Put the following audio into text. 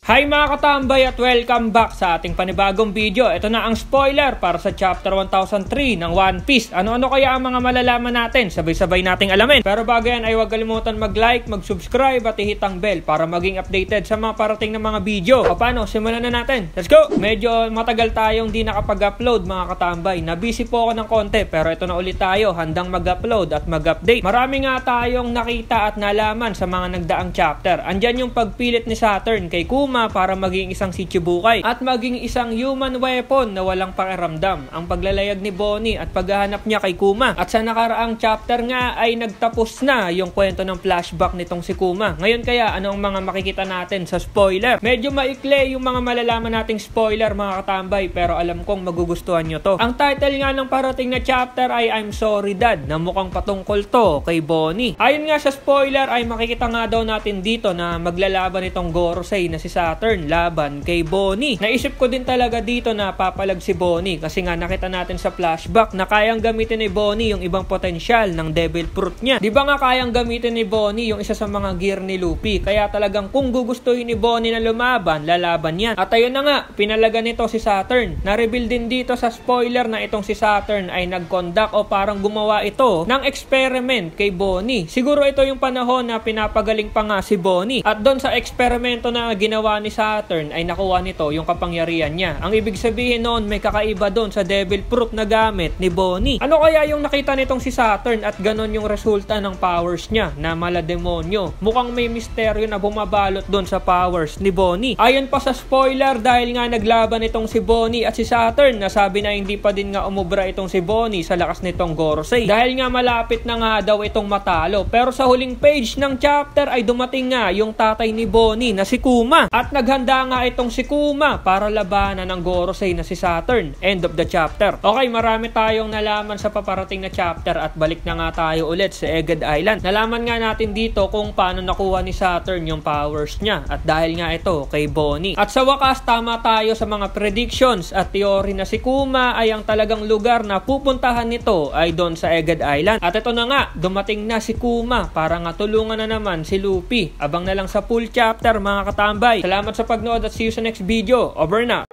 Hi mga katambay at welcome back sa ating panibagong video. Ito na ang spoiler para sa chapter 1003 ng One Piece. Ano-ano kaya ang mga malalaman natin? Sabay-sabay nating alamin. Pero bago yan ay huwag kalimutan mag-like, mag-subscribe at i-hit ang bell para maging updated sa mga parating na mga video. O paano? Simulan na natin. Let's go! Medyo matagal tayong di nakapag-upload mga katambay. Nabusy po ako ng konti pero ito na ulit tayo. Handang mag-upload at mag-update. Marami nga tayong nakita at nalaman sa mga nagdaang chapter. Andyan yung pagpilit ni Saturn kay Kuma para maging isang Shichibukai at maging isang human weapon na walang pakiramdam. Ang paglalayag ni Bonnie at paghahanap niya kay Kuma. At sa nakaraang chapter nga ay nagtapos na yung kwento ng flashback nitong si Kuma. Ngayon kaya ano ang mga makikita natin sa spoiler? Medyo maikli yung mga malalaman nating spoiler mga katambay pero alam kong magugustuhan nyo to. Ang title nga ng parating na chapter ay I'm Sorry Dad na mukhang patungkol to kay Bonnie. Ayon nga sa spoiler ay makikita nga daw natin dito na maglalaban itong Gorosei na si Saturn laban kay Bonnie. Naisip ko din talaga dito na papalag si Bonnie kasi nga nakita natin sa flashback na kayang gamitin ni Bonnie yung ibang potensyal ng Devil Fruit niya. Di ba nga kayang gamitin ni Bonnie yung isa sa mga gear ni Luffy? Kaya talagang kung gugustuhin ni Bonnie na lumaban, lalaban yan. At ayun na nga, pinalaga nito si Saturn. Na-reveal din dito sa spoiler na itong si Saturn ay nag-conduct o parang gumawa ito ng experiment kay Bonnie. Siguro ito yung panahon na pinapagaling pa nga si Bonnie. At doon sa eksperimento na ginawa ni Saturn ay nakuha nito yung kapangyarihan niya. Ang ibig sabihin noon may kakaiba doon sa Devil Fruit na gamit ni Bonnie. Ano kaya yung nakita nitong si Saturn at ganon yung resulta ng powers niya na malademonyo? Mukhang may misteryo na bumabalot doon sa powers ni Bonnie. Ayon pa sa spoiler dahil nga naglaban itong si Bonnie at si Saturn, nasabi na hindi pa din nga umubra itong si Bonnie sa lakas nitong Gorosei. Dahil nga malapit na nga daw itong matalo. Pero sa huling page ng chapter ay dumating nga yung tatay ni Bonnie na si Kuma. At naghanda nga itong si Kuma para labanan ng Gorosei na si Saturn. End of the chapter. Okay, marami tayong nalaman sa paparating na chapter at balik na nga tayo ulit sa Egghead Island. Nalaman nga natin dito kung paano nakuha ni Saturn yung powers niya at dahil nga ito kay Bonnie. At sa wakas, tama tayo sa mga predictions at theory na si Kuma ay ang talagang lugar na pupuntahan nito ay doon sa Egghead Island. At ito na nga, dumating na si Kuma para nga tulungan na naman si Luffy. Abang na lang sa full chapter mga katambay. Salamat sa pagnood at see you sa next video. Over na!